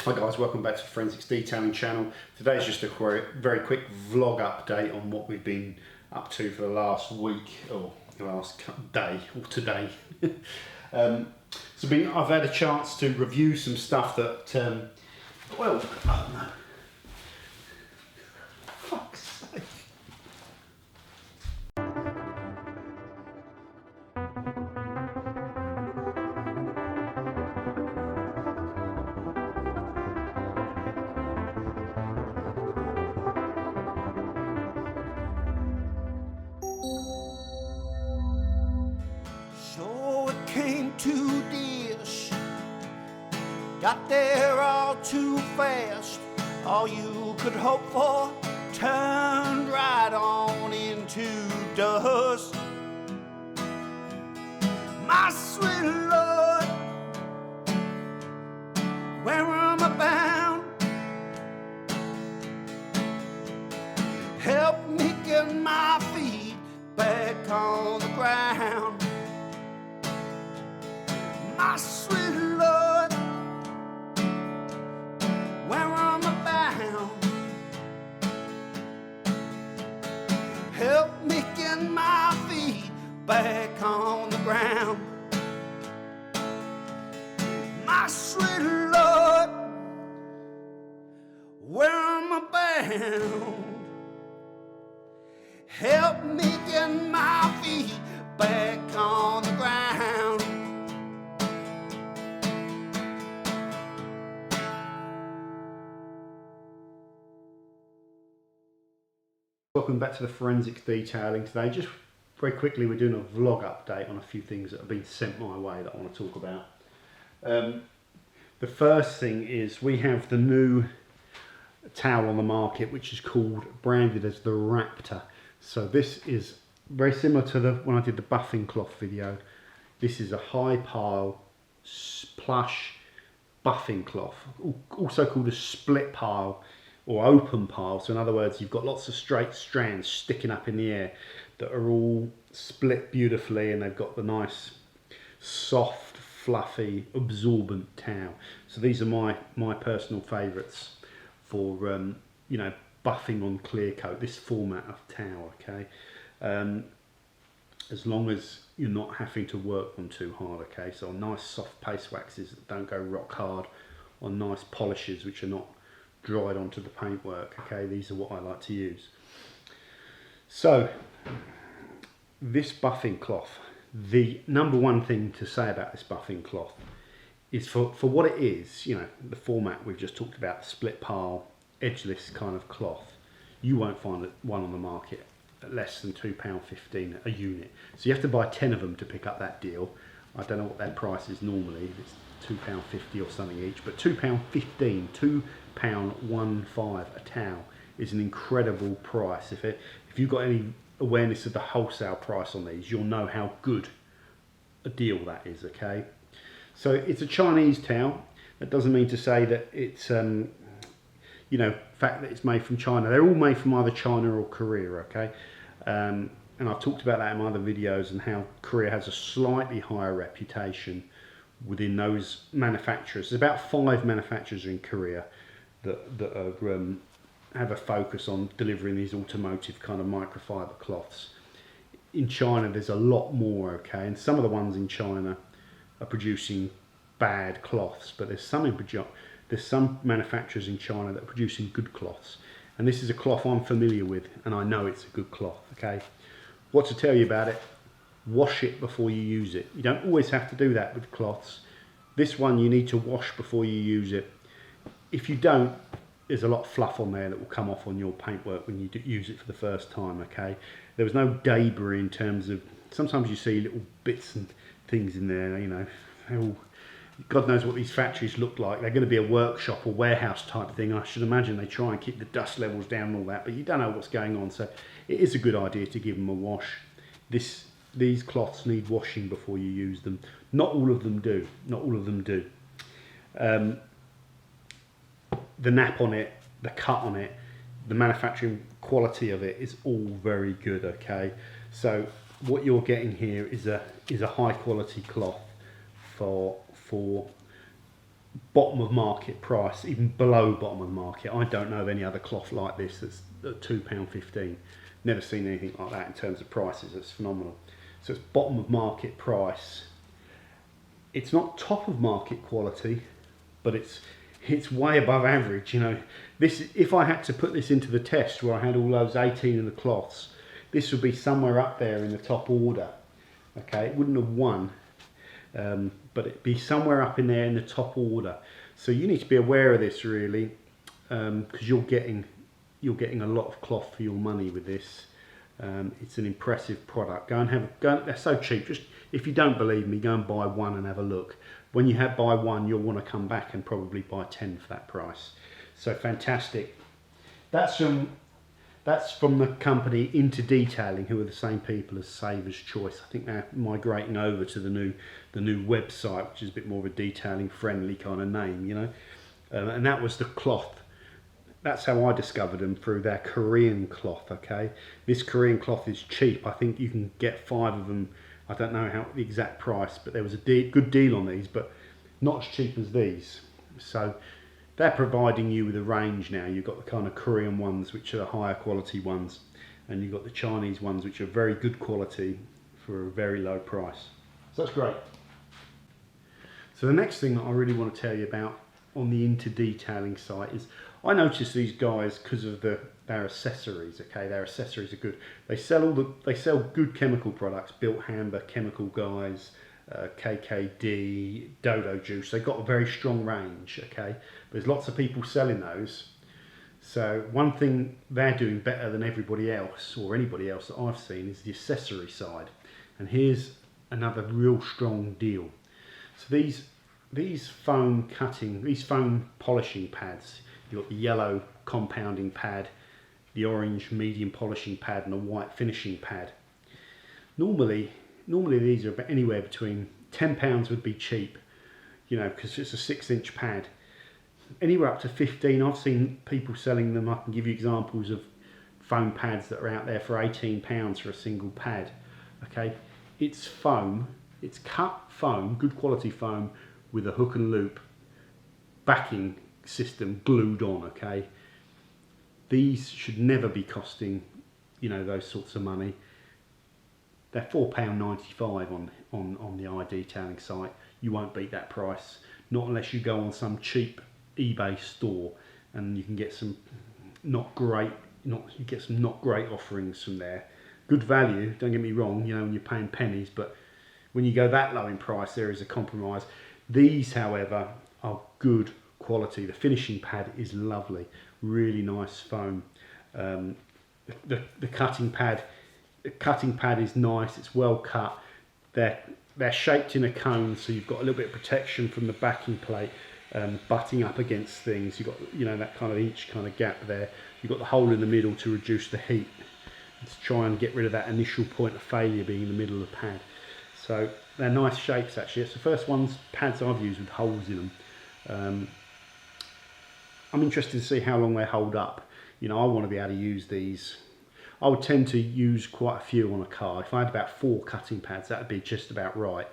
Hi guys, welcome back to the Forensics Detailing channel. Today's just a very quick vlog update on what we've been up to for the last week, or the last day, or today. I've had a chance to review some stuff that, well, I don't know. Fuck's sake. So it came to this, got there all too fast. All you could hope for turned right on into dust. My sweet Lord, where am I bound? Help me get my feet back on the ground. My sweet Lord, where am I bound? Help me get my feet back on the ground. My sweet Lord, where am I bound? Help me get my feet back on the ground. Welcome back to the Forensics Detailing. Today, just very quickly, we're doing a vlog update on a few things that have been sent my way that I want to talk about. The first thing is we have the new towel on the market, which is branded as the Raptor. So this is very similar to when I did the buffing cloth video. This is a high pile plush buffing cloth, also called a split pile or open pile. So in other words, you've got lots of straight strands sticking up in the air that are all split beautifully, and they've got the nice soft fluffy absorbent towel. So these are my personal favorites for you know, buffing on clear coat, this format of towel. Okay, as long as you're not having to work them too hard. Okay, so nice soft paste waxes that don't go rock hard, on nice polishes which are not dried onto the paintwork. Okay, these are what I like to use. So this buffing cloth, the number one thing to say about this buffing cloth is for what it is, you know, the format we've just talked about, split pile, edgeless kind of cloth, you won't find one on the market at less than £2.15 a unit. So you have to buy 10 of them to pick up that deal. I don't know what their price is normally, it's £2.50 or something each, but £2.15, £2.15 a towel is an incredible price. If you've got any awareness of the wholesale price on these, you'll know how good a deal that is. Okay, so it's a Chinese towel. That doesn't mean to say that it's you know, fact that it's made from China. They're all made from either China or Korea. Okay, and I've talked about that in my other videos, and how Korea has a slightly higher reputation within those manufacturers. There's about 5 manufacturers in Korea that have a focus on delivering these automotive kind of microfiber cloths. In China there's a lot more. Okay, and some of the ones in China are producing bad cloths, but there's some manufacturers in China that are producing good cloths, and this is a cloth I'm familiar with, and I know it's a good cloth. Okay, what to tell you about it: wash it before you use it. You don't always have to do that with cloths. This one you need to wash before you use it. If you don't, there's a lot of fluff on there that will come off on your paintwork when you use it for the first time. Okay, there was no debris in terms of, sometimes you see little bits and things in there, you know, God knows what these factories look like. They're going to be a workshop or warehouse type thing. I should imagine they try and keep the dust levels down and all that, but you don't know what's going on, so it is a good idea to give them a wash. These cloths need washing before you use them. Not all of them do. Not all of them do. The nap on it, the cut on it, the manufacturing quality of it is all very good. Okay, so what you're getting here is a high quality cloth for bottom of market price, even below bottom of market. I don't know of any other cloth like this that's at £2.15. Never seen anything like that in terms of prices. It's phenomenal. So it's bottom of market price. It's not top of market quality, but it's way above average. You know, this, if I had to put this into the test where I had all those 18 of the cloths, this would be somewhere up there in the top order. Okay, it wouldn't have won, but it'd be somewhere up in there in the top order. So you need to be aware of this really, because you're getting a lot of cloth for your money with this. It's an impressive product. They're so cheap. Just, if you don't believe me, go and buy one and have a look. When you buy one, you'll want to come back and probably buy 10 for that price. So fantastic. That's from the company In2detailing, who are the same people as Saver's Choice. I think they're migrating over to the new website, which is a bit more of a detailing friendly kind of name, you know. And that was the cloth. That's how I discovered them, through their Korean cloth. Okay, this Korean cloth is cheap. I think you can get 5 of them. I don't know the exact price, but there was a good deal on these, but not as cheap as these. So they're providing you with a range now. You've got the kind of Korean ones, which are the higher quality ones, and you've got the Chinese ones, which are very good quality for a very low price. So that's great. So the next thing that I really want to tell you about on the In2detailing site is, I noticed these guys, because of their accessories. Okay, their accessories are good. They sell good chemical products. Built Hamber chemical guys, KKD, Dodo Juice. They've got a very strong range. Okay, there's lots of people selling those. So one thing they're doing better than everybody else, or anybody else that I've seen, is the accessory side. And here's another real strong deal. So these foam polishing pads. You've got the yellow compounding pad, the orange medium polishing pad, and a white finishing pad. Normally these are anywhere between £10 would be cheap, you know, because it's a 6-inch pad. Anywhere up to 15. I've seen people selling them. I can give you examples of foam pads that are out there for £18 for a single pad. Okay, it's foam. It's cut foam, good quality foam, with a hook and loop backing system glued on. Okay, these should never be costing, you know, those sorts of money. They're £4.95 on the iDetailing site. You won't beat that price, not unless you go on some cheap eBay store, and you can get some not great offerings from there. Good value, don't get me wrong, you know, when you're paying pennies, but when you go that low in price, there is a compromise. These, however, are good quality. The finishing pad is lovely, really nice foam. The cutting pad is nice. It's well cut. They're shaped in a cone, so you've got a little bit of protection from the backing plate, butting up against things. You've got, you know, that kind of inch kind of gap there. You've got the hole in the middle to reduce the heat, to try and get rid of that initial point of failure being in the middle of the pad. So they're nice shapes actually. It's the first pads I've used with holes in them. I'm interested to see how long they hold up. You know, I want to be able to use these. I would tend to use quite a few on a car. If I had about 4 cutting pads, that would be just about right.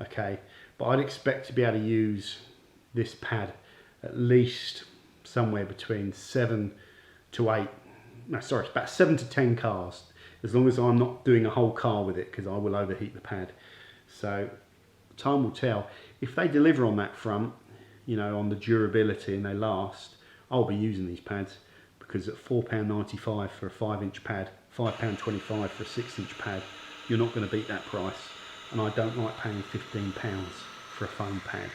Okay, but I'd expect to be able to use this pad at least somewhere between 7 to 8. No, sorry, about 7 to 10 cars, as long as I'm not doing a whole car with it, because I will overheat the pad. So time will tell. If they deliver on that front, you know, on the durability, and they last, I'll be using these pads, because at £4.95 for a 5-inch pad, £5.25 for a 6-inch pad, you're not going to beat that price. And I don't like paying £15 for a foam pad.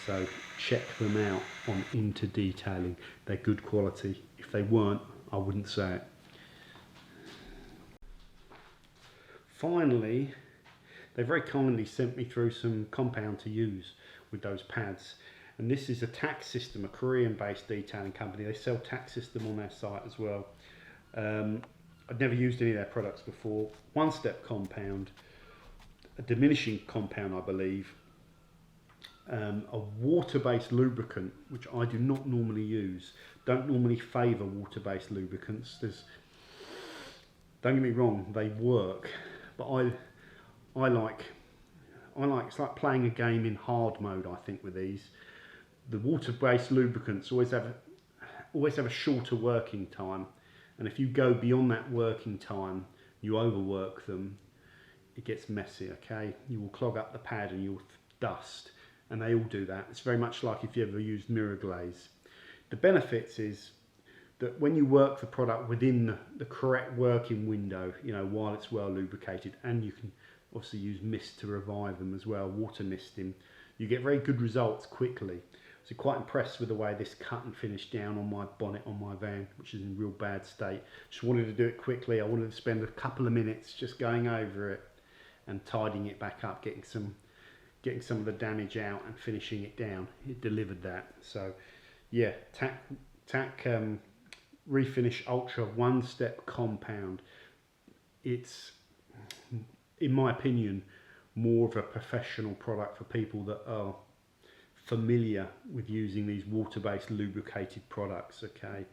So check them out on In2detailing. They're good quality. If they weren't, I wouldn't say it. Finally, they very kindly sent me through some compound to use with those pads. And this is a tack system, a Korean-based detailing company. They sell tack system on their site as well. I'd never used any of their products before. One-step compound, a diminishing compound, I believe, a water-based lubricant, which I do not normally use. Don't normally favour water-based lubricants. Don't get me wrong, they work, but I like it's like playing a game in hard mode, I think, with these. the water-based lubricants always have a shorter working time, and if you go beyond that working time, you overwork them, it gets messy. Okay, you will clog up the pad and you'll dust, and they all do that. It's very much like if you ever used mirror glaze. The benefits is that when you work the product within the correct working window, you know, while it's well lubricated, and you can obviously use mist to revive them as well, water misting, you get very good results quickly. So quite impressed with the way this cut and finished down on my bonnet on my van, which is in real bad state. Just wanted to do it quickly. I wanted to spend a couple of minutes just going over it and tidying it back up, getting some of the damage out and finishing it down. It delivered that. So yeah, TAC Refinish Ultra one-step compound. It's, in my opinion, more of a professional product for people that are familiar with using these water-based lubricated products. Okay,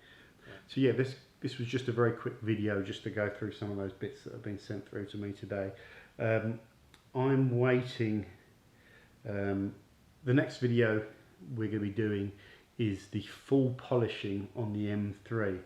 so yeah, this was just a very quick video just to go through some of those bits that have been sent through to me today. I'm waiting. The next video we're going to be doing is the full polishing on the M3.